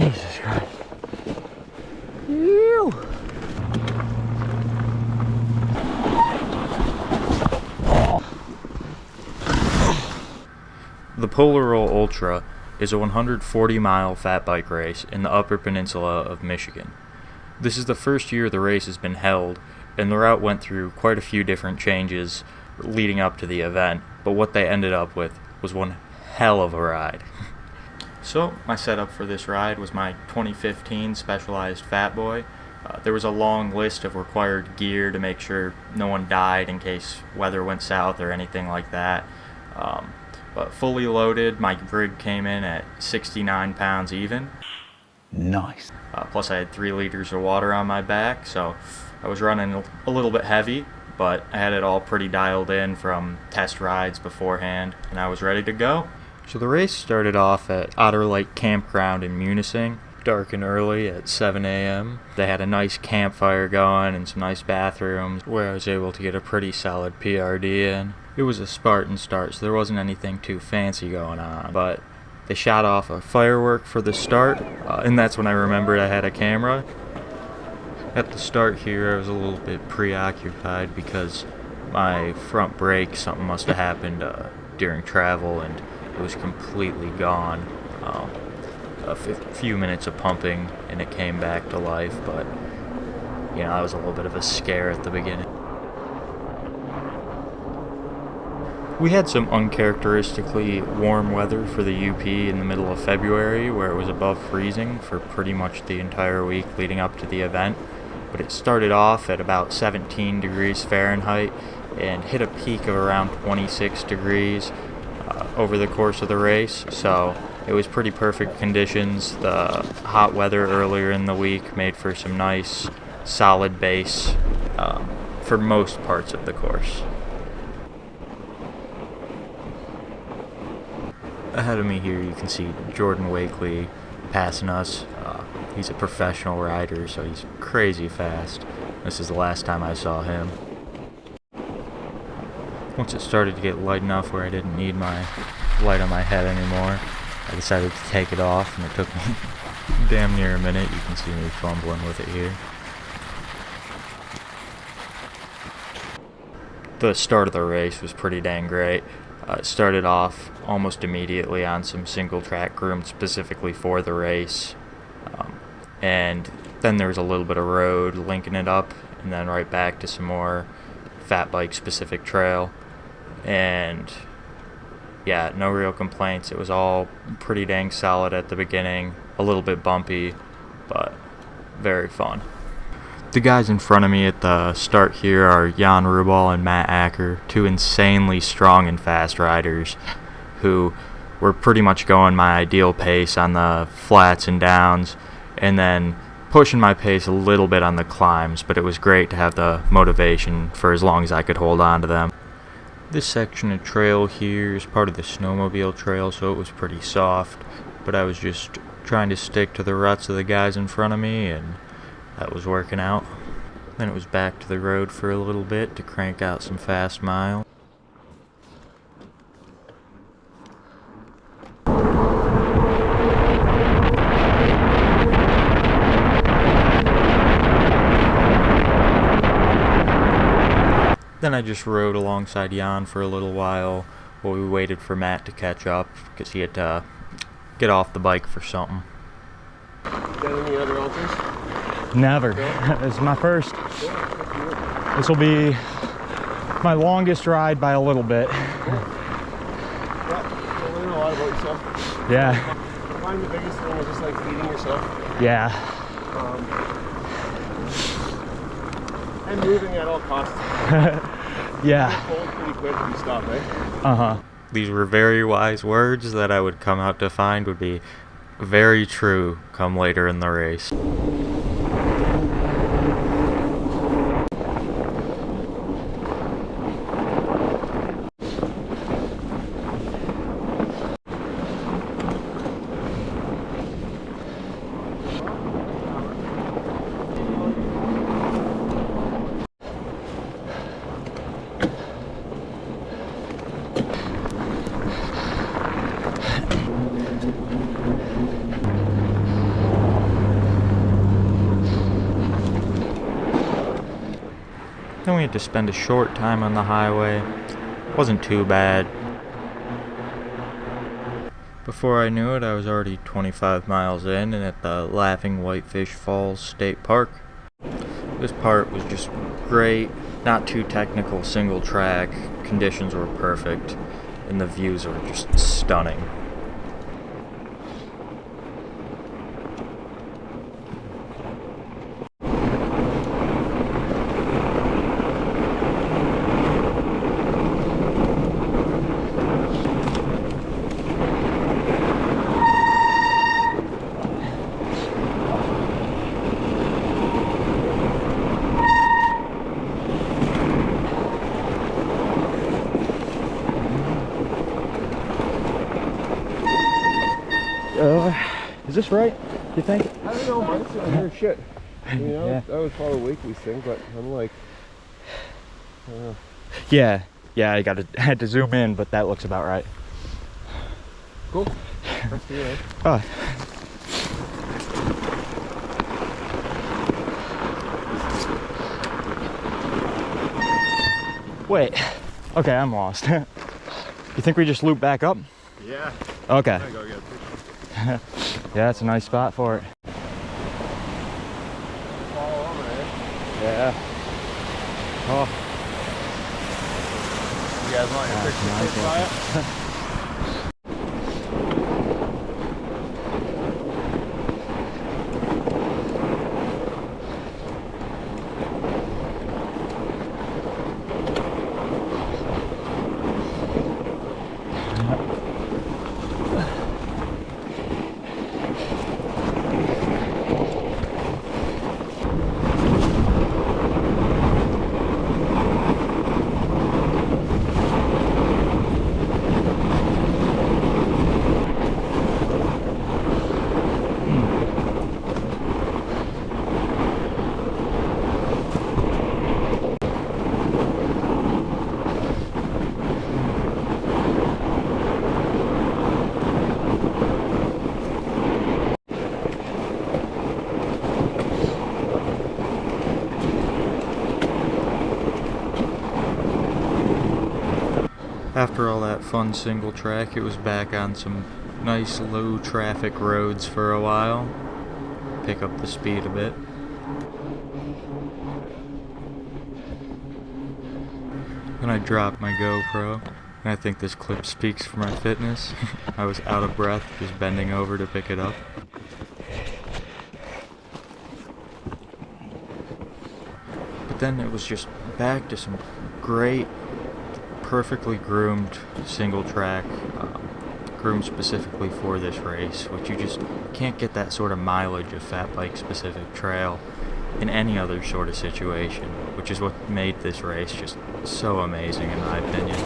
Jesus Christ. Ew. The Polar Roll Ultra is a 140-mile fat bike race in the Upper Peninsula of Michigan. This is the first year the race has been held, and the route went through quite a few different changes leading up to the event, but what they ended up with was one hell of a ride. So, my setup for this ride was my 2015 Specialized Fat Boy. There was a long list of required gear to make sure no one died in case weather went south or anything like that. But fully loaded, my rig came in at 69 pounds even. Nice. Plus I had 3 liters of water on my back, so I was running a little bit heavy, but I had it all pretty dialed in from test rides beforehand, and I was ready to go. So the race started off at Otter Lake Campground in Munising, dark and early at 7 a.m. They had a nice campfire going and some nice bathrooms where I was able to get a pretty solid PRD in. It was a Spartan start, so there wasn't anything too fancy going on, but they shot off a firework for the start, and that's when I remembered I had a camera. At the start here, I was a little bit preoccupied because my front brake, something must have happened during travel, and it was completely gone. A few minutes of pumping, and it came back to life, but, you know, that was a little bit of a scare at the beginning. We had some uncharacteristically warm weather for the UP in the middle of February, where it was above freezing for pretty much the entire week leading up to the event. But it started off at about 17 degrees Fahrenheit and hit a peak of around 26 degrees over the course of the race. So it was pretty perfect conditions. The hot weather earlier in the week made for some nice solid base for most parts of the course. Ahead of me here you can see Jordan Wakely passing us. He's a professional rider, so he's crazy fast. This is the last time I saw him. Once it started to get light enough where I didn't need my light on my head anymore, I decided to take it off, and it took me damn near a minute. You can see me fumbling with it here. The start of the race was pretty dang great. It started off almost immediately on some single track groomed specifically for the race. And then there was a little bit of road linking it up, and then right back to some more fat bike specific trail. And yeah, no real complaints. It was all pretty dang solid at the beginning, a little bit bumpy, but very fun. The guys in front of me at the start here are Jan Rubal and Matt Acker, 2 insanely strong and fast riders who were pretty much going my ideal pace on the flats and downs, and then pushing my pace a little bit on the climbs, but it was great to have the motivation for as long as I could hold on to them. This section of trail here is part of the Snowmobile trail, so it was pretty soft, but I was just trying to stick to the ruts of the guys in front of me, and that was working out. Then it was back to the road for a little bit to crank out some fast miles. Then I just rode alongside Jan for a little while we waited for Matt to catch up because he had to get off the bike for something. Got any other ultras? Never. This is my first. This will be my longest ride by a little bit. Yeah, you'll learn a lot about yourself. Yeah. I find the biggest thing is just like feeding yourself. Yeah. And moving at all costs. Yeah. You get cold pretty quick if you stop, right? Uh-huh. These were very wise words that I would come out to find would be very true come later in the race. we had to spend a short time on the highway. Wasn't too bad. Before I knew it, I was already 25 miles in and at the Laughing Whitefish Falls State Park. This part was just great, not too technical, single track, conditions were perfect, and the views were just stunning. Is this right, you think? I don't know, mine's sitting here shit. You know, Yeah. that was probably a weekly thing, but I'm like, Yeah, I had to zoom in, but that looks about right. cool. That's the end. Oh. Wait. Okay, I'm lost. You think we just loop back up? Yeah. Okay. I'm gonna go get a picture. Yeah, that's a nice spot for it. Fall over there. Yeah. Oh. You guys want your That's picture nice taken by it? After all that fun single track, it was back on some nice low traffic roads for a while. Pick up the speed a bit. Then I dropped my GoPro, and I think this clip speaks for my fitness. I was out of breath just bending over to pick it up. But then it was just back to some great, perfectly groomed single track, groomed specifically for this race, which you just can't get that sort of mileage of fat bike specific trail in any other sort of situation, which is what made this race just so amazing in my opinion.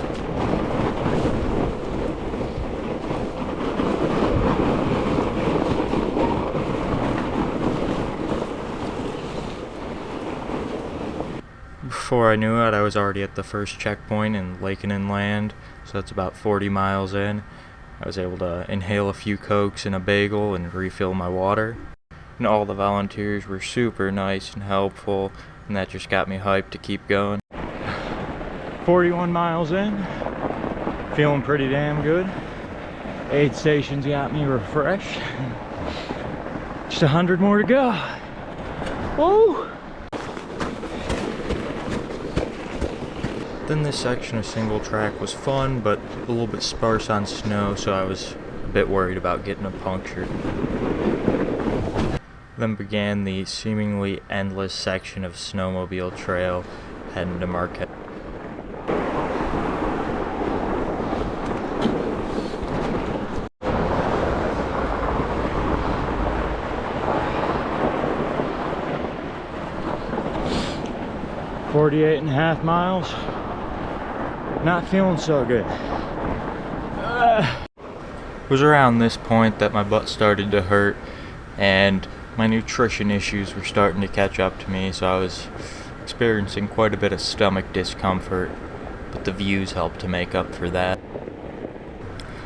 Before I knew it, I was already at the first checkpoint in Lakenin Land, so that's about 40 miles in. I was able to inhale a few Cokes and a bagel and refill my water. And all the volunteers were super nice and helpful, and that just got me hyped to keep going. 41 miles in, feeling pretty damn good. Aid stations got me refreshed. Just 100 more to go. Woo! Then this section of single track was fun, but a little bit sparse on snow, so I was a bit worried about getting it punctured. Then began the seemingly endless section of Snowmobile trail heading to Marquette. "48 and a half miles. Not feeling so good." It was around this point that my butt started to hurt, and my nutrition issues were starting to catch up to me, so I was experiencing quite a bit of stomach discomfort, but the views helped to make up for that.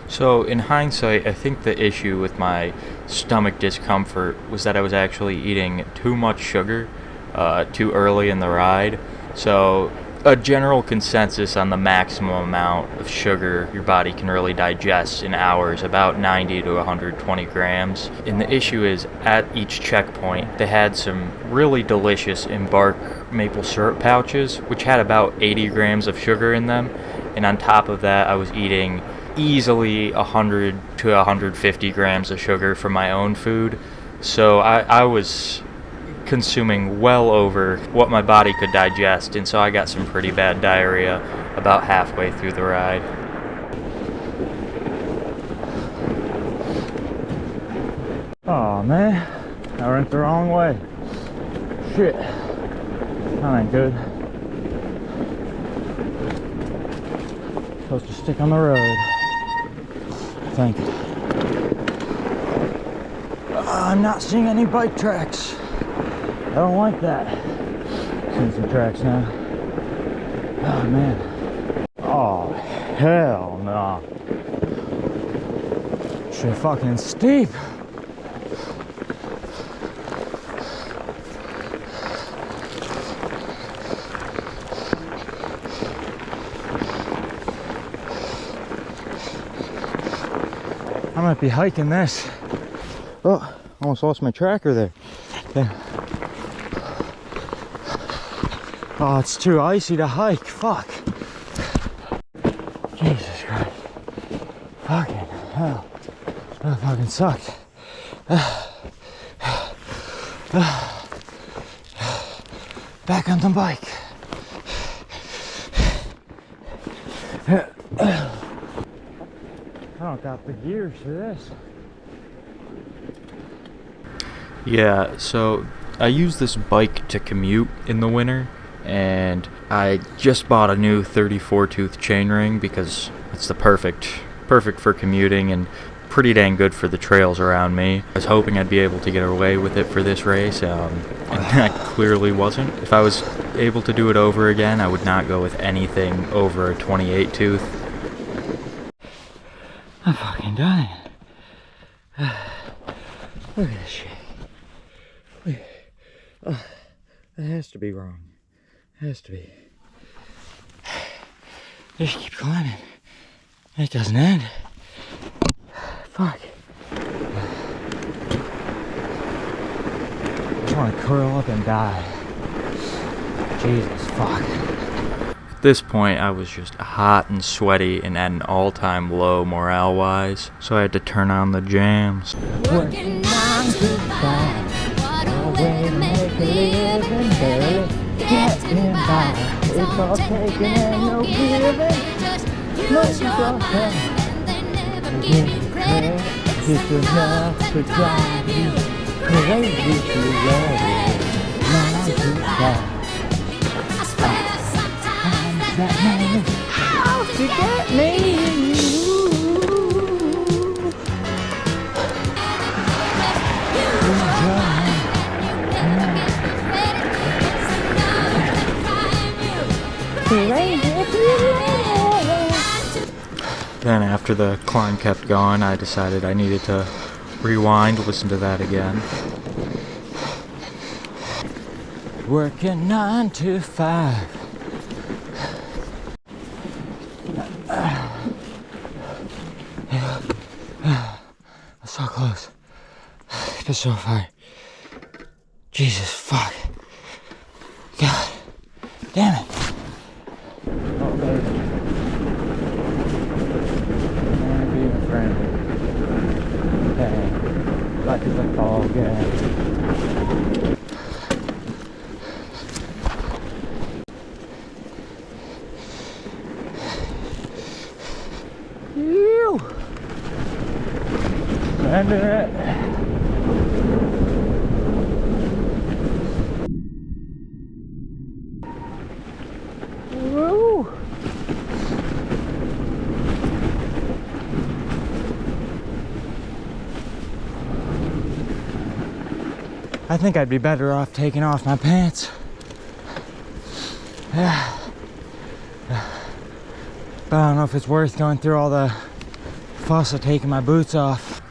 So in hindsight, I think the issue with my stomach discomfort was that I was actually eating too much sugar too early in the ride. So a general consensus on the maximum amount of sugar your body can really digest in hours, about 90 to 120 grams. And the issue is, at each checkpoint, they had some really delicious Embark maple syrup pouches, which had about 80 grams of sugar in them. And on top of that, I was eating easily 100 to 150 grams of sugar from my own food. So I was consuming well over what my body could digest, and so I got some pretty bad diarrhea about halfway through the ride. Oh man, I went the wrong way. Shit, that ain't good. Supposed to stick on the road. Thank you. I'm not seeing any bike tracks. I don't like that. Seeing some tracks now. Oh man. Oh hell no. Shit fucking steep. I might be hiking this. Oh, almost lost my tracker there. Yeah. Oh, it's too icy to hike. Fuck. Jesus Christ. Fucking hell. That fucking sucked. Back on the bike. I don't got the gears for this. Yeah, so I use this bike to commute in the winter, and I just bought a new 34 tooth chainring because it's the perfect for commuting and pretty dang good for the trails around me. I was hoping I'd be able to get away with it for this race, and I clearly wasn't. If I was able to do it over again, I would not go with anything over a 28 tooth. I'm fucking dying. Look at this shit. Oh, that has to be wrong. It has to be. Just keep climbing. It doesn't end. Fuck. I just want to curl up and die. Jesus fuck. At this point, I was just hot and sweaty and at an all-time low morale-wise, so I had to turn on the jams. Working 9 to 5, what a way to make a living, barely getting by. It's all taking and no giving. Just use your mind and they never give you credit. It's enough to drive you crazy to ride. 9 to 5. I swear sometimes That man is out to get me. Then after the climb kept going, I decided I needed to rewind, listen to that again. Working 9 to 5. So close. Just so far. Jesus fuck. God damn it. Oh, baby. Be a friend. Hey, like it's a fall game. Ew. Landing it. Woo. I think I'd be better off taking off my pants. But I don't know if it's worth going through all the fuss of taking my boots off.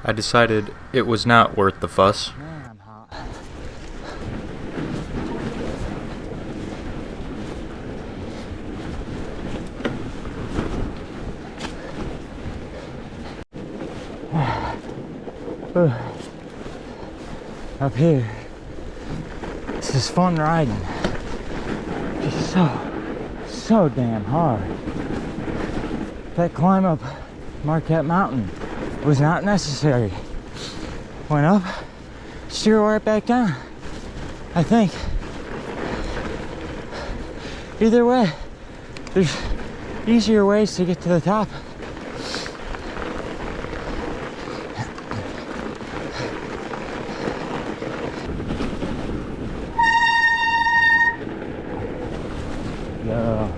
I decided it was not worth the fuss. Man, I'm hot. Up here. This is fun riding. Just so damn hard. That climb up Marquette Mountain was not necessary. Went up, steer right back down. I think. Either way, there's easier ways to get to the top. Yeah.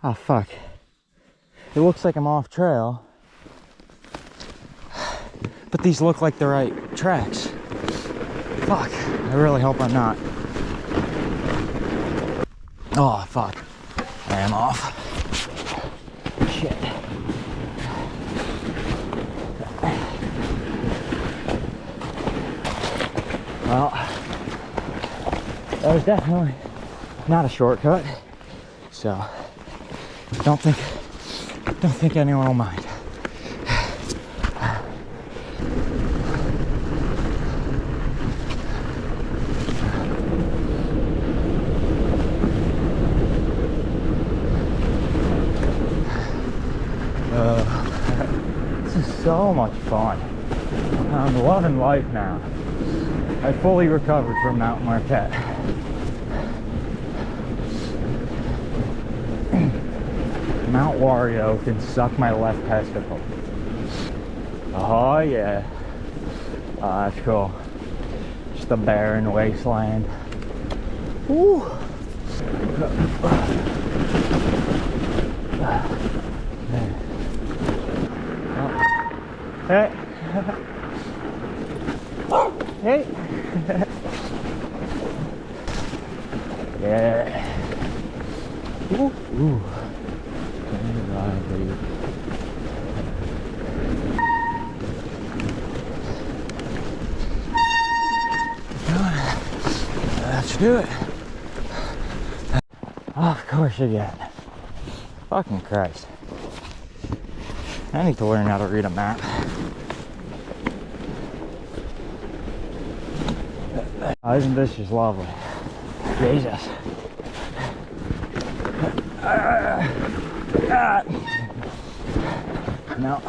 Oh fuck. It looks like I'm off trail, but these look like the right tracks. Fuck. I really hope I'm not. Oh fuck. I am off. Shit. Well, that was definitely not a shortcut, so don't think anyone will mind. This is so much fun. I'm loving life now. I fully recovered from Mount Marquette. Mount Wario can suck my left testicle. Oh yeah. Oh, that's cool. Just a barren wasteland. Woo. Hey. Hey. Yeah. Ooh. Ooh. Let's do it. Oh, of course again. Fucking Christ. I need to learn how to read a map. Oh, isn't this just lovely? Jesus. No,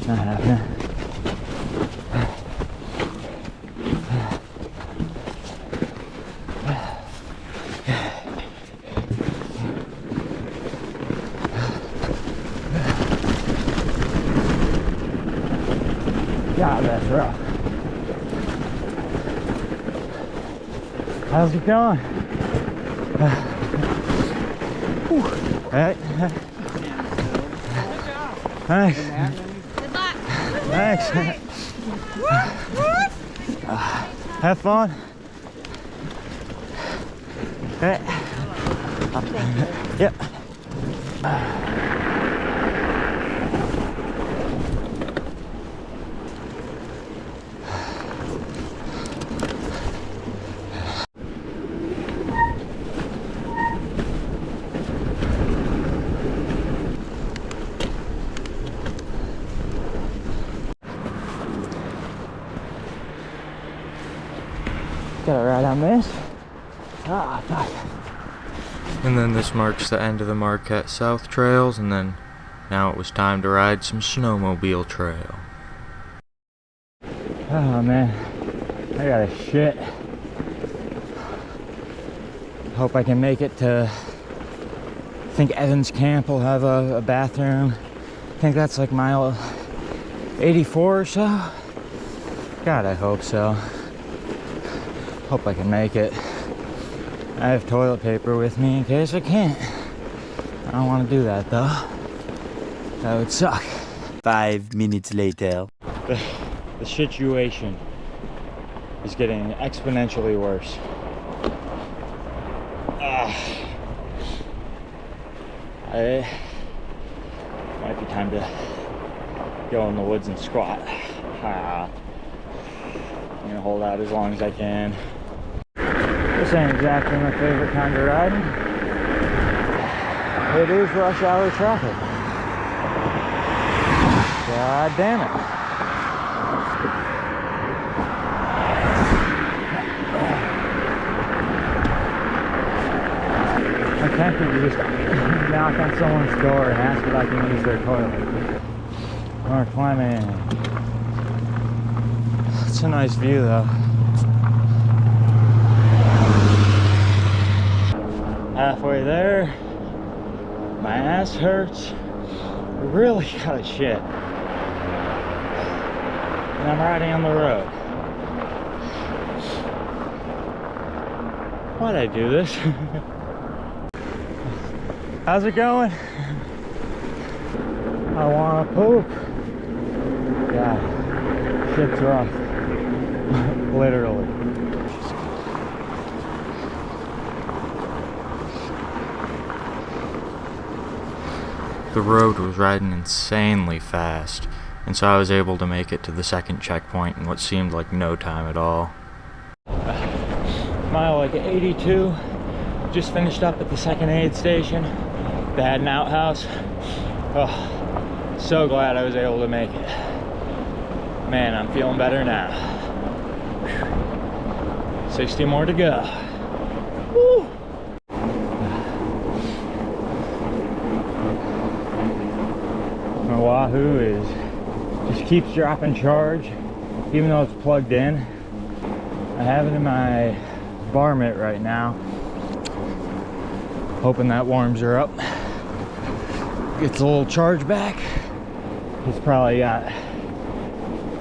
not happening. God, that's rough. How's it going? Hey. Thanks. Good luck. Thanks. Have fun. Hey. Yep. Gotta ride on this. Ah, fuck. And then this marks the end of the Marquette South trails, and then now it was time to ride some Snowmobile trail. Oh man, I got a shit. Hope I can make it to, I think Evans Camp will have a bathroom. I think that's like mile 84 or so. God, I hope so. Hope I can make it. I have toilet paper with me in case I can't. I don't want to do that though. That would suck. 5 minutes later. The situation is getting exponentially worse. It might be time to go in the woods and squat. I'm gonna hold out as long as I can. This ain't exactly my favorite kind of riding. It is rush hour traffic. God damn it. I'm tempted to just knock on someone's door and ask if I can use their toilet. Or climbing. It's a nice view though. Halfway there, my ass hurts. I really got a shit. And I'm riding on the road. Why'd I do this? How's it going? I wanna poop. God, shit's rough. Literally. The road was riding insanely fast, and so I was able to make it to the second checkpoint in what seemed like no time at all. Mile like 82. Just finished up at the second aid station. They had an outhouse. Oh, so glad I was able to make it. Man, I'm feeling better now. 60 more to go. Woo! My Wahoo just keeps dropping charge, even though it's plugged in. I have it in my bar mitt right now. Hoping that warms her up. Gets a little charge back. He's probably got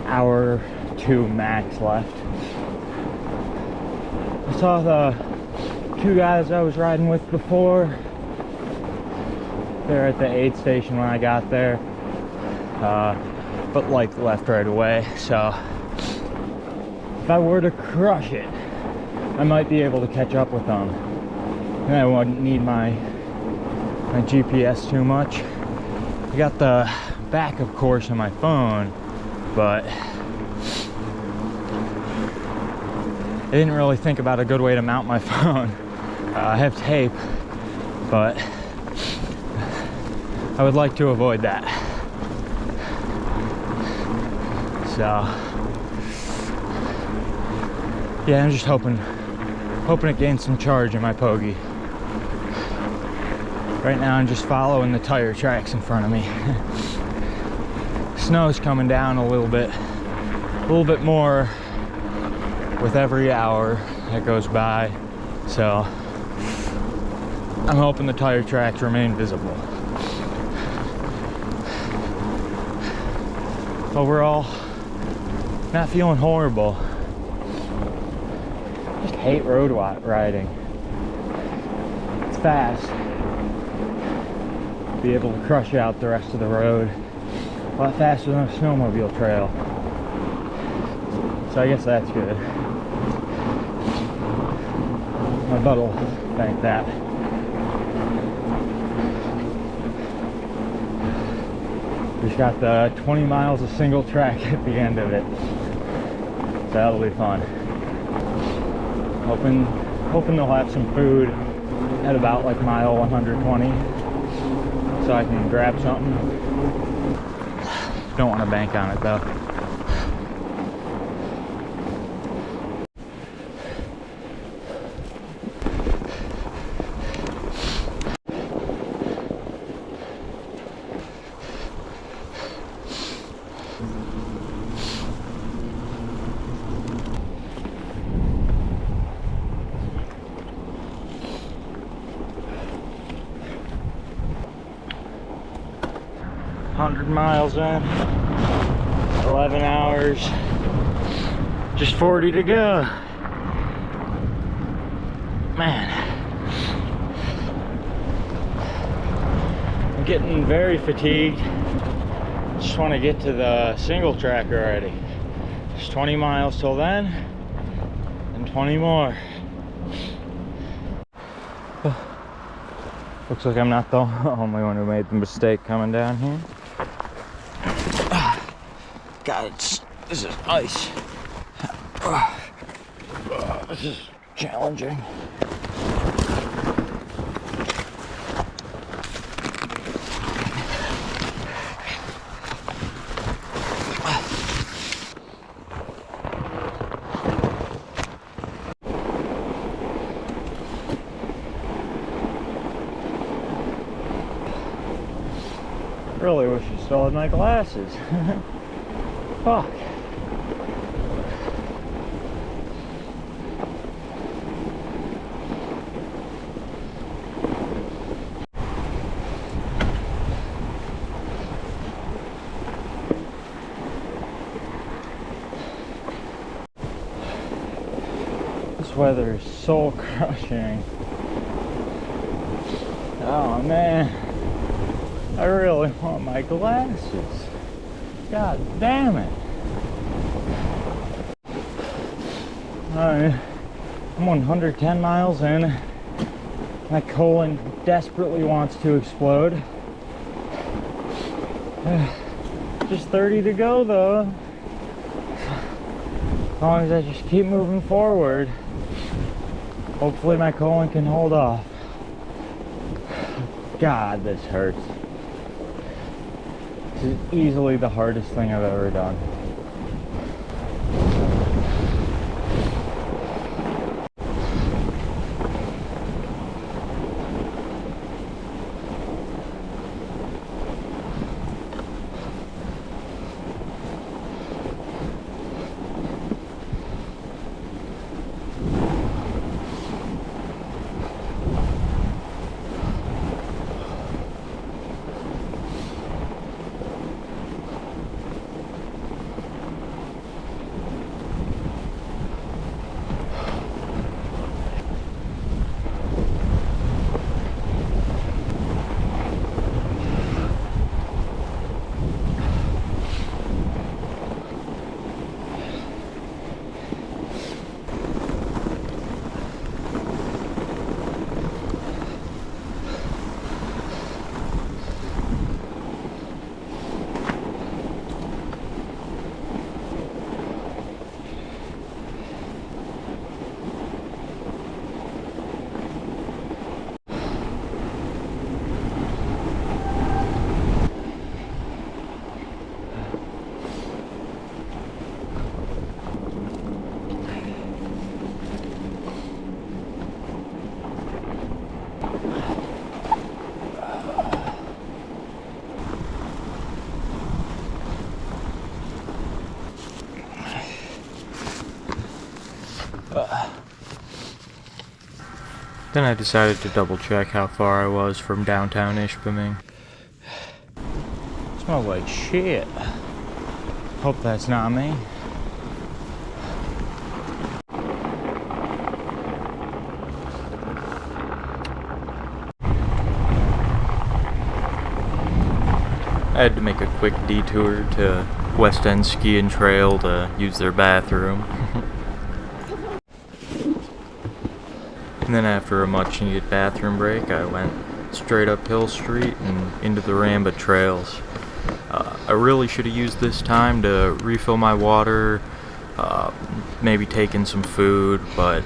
hour 2 max left. I saw the 2 guys I was riding with before. They're at the aid station when I got there. But like left right away. So if I were to crush it, I might be able to catch up with them. And I wouldn't need my GPS too much. I got the backup course on my phone, but I didn't really think about a good way to mount my phone. I have tape, but I would like to avoid that. So yeah, I'm just hoping it gains some charge in my Pogie. Right now I'm just following the tire tracks in front of me. Snow's coming down a little bit more with every hour that goes by. So I'm hoping the tire tracks remain visible. Overall, not feeling horrible. Just hate road riding. It's fast. Be able to crush out the rest of the road a lot faster than a snowmobile trail. So I guess that's good. My butt will thank that. Just got the 20 miles of single track at the end of it. So that'll be fun. Hoping they'll have some food at about like mile 120. So I can grab something. Don't want to bank on it though. 100 miles in, 11 hours, just 40 to go. Man, I'm getting very fatigued. Just want to get to the single track already. There's 20 miles till then, and 20 more. Looks like I'm not the only one who made the mistake coming down here. God, this is ice. This is challenging. Really wish I still had my glasses. Fuck. This weather is so crushing. Oh man. I really want my glasses. God damn it. Alright, I'm 110 miles in. My colon desperately wants to explode. Just 30 to go though. As long as I just keep moving forward, hopefully my colon can hold off. God, this hurts. This is easily the hardest thing I've ever done. Then I decided to double check how far I was from downtown Ishpeming. Smells like shit. Hope that's not me. I had to make a quick detour to West End Ski and Trail to use their bathroom. And then after a much needed bathroom break, I went straight up Hill Street and into the Ramba trails. I really should have used this time to refill my water, maybe taken some food, but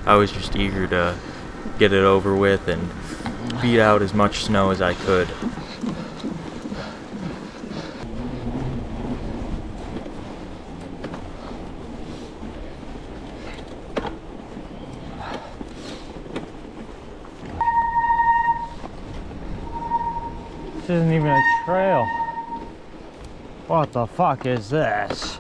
I was just eager to get it over with and beat out as much snow as I could. This isn't even a trail. What the fuck is this?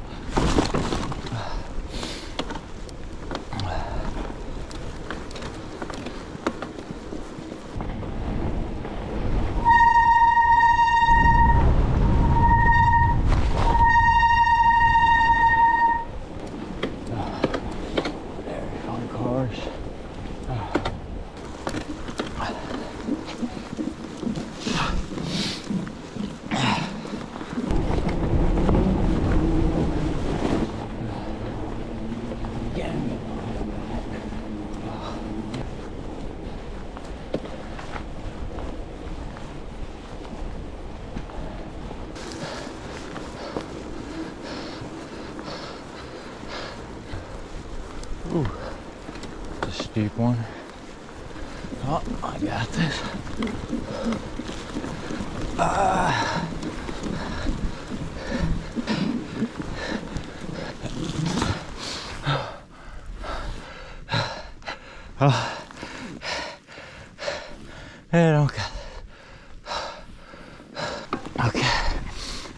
Ooh, it's a steep one. Oh, I got this. Oh. Hey, I don't got this. Okay,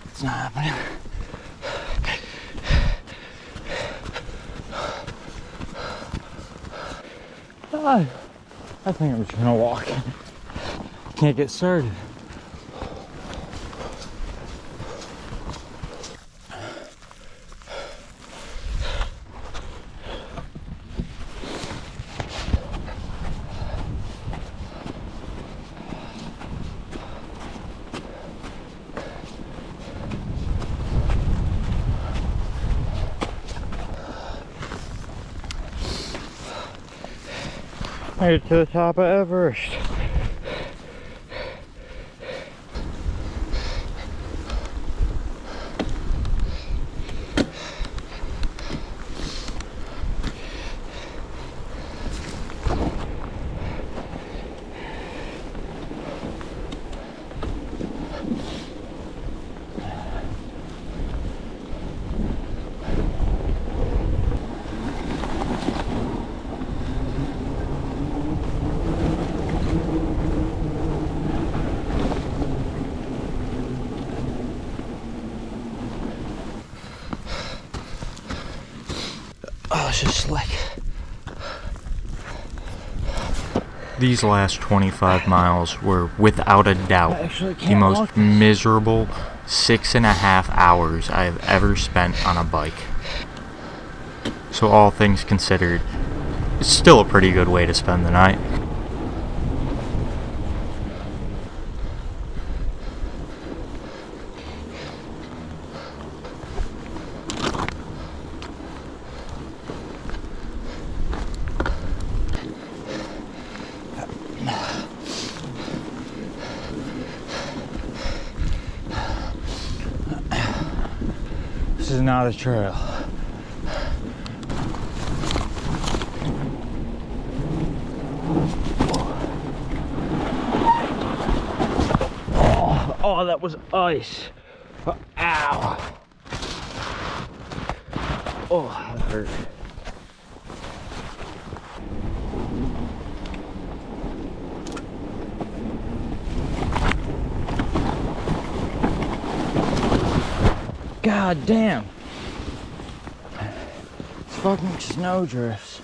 it's not happening. I think I'm just gonna walk. Can't get started. Made it to the top of Everest. Oh, it's just slick. These last 25 miles were, without a doubt, the most miserable 6.5 hours I have ever spent on a bike. So all things considered, it's still a pretty good way to spend the night. This is not a trail. Oh, that was ice. Ow. Oh, that hurt. God damn. It's fucking snow drifts.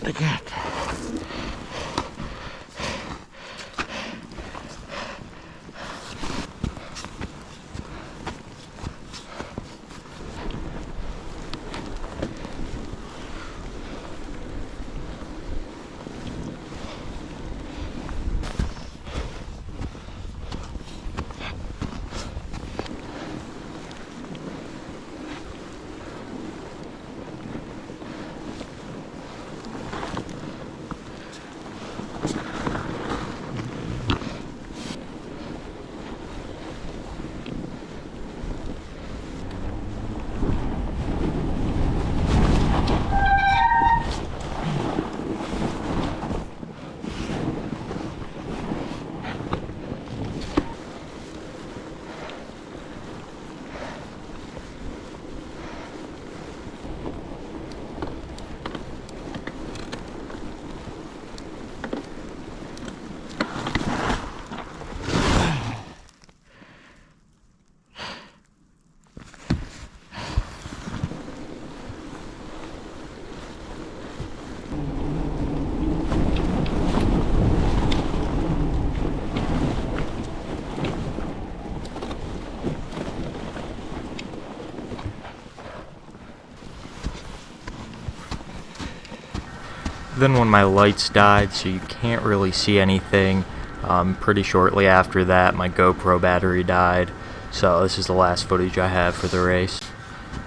Look at that. Then when my lights died, so you can't really see anything, pretty shortly after that my GoPro battery died, so this is the last footage I have for the race.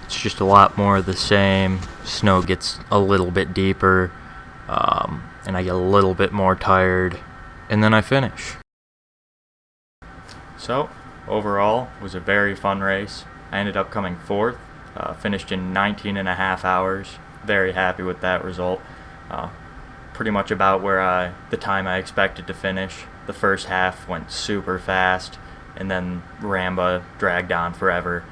It's just a lot more of the same. Snow gets a little bit deeper, and I get a little bit more tired, and then I finish. So, overall, it was a very fun race. I ended up coming fourth, finished in 19 and a half hours. Very happy with that result. Pretty much about where the time I expected to finish. The first half went super fast, and then Ramba dragged on forever.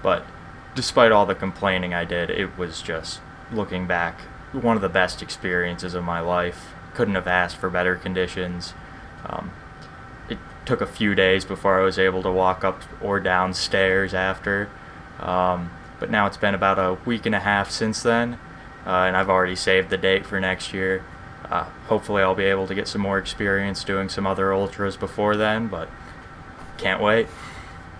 But despite all the complaining I did, it was just, looking back, one of the best experiences of my life. Couldn't have asked for better conditions. It took a few days before I was able to walk up or down stairs after. But now it's been about a week and a half since then. And I've already saved the date for next year. Hopefully I'll be able to get some more experience doing some other ultras before then, but can't wait.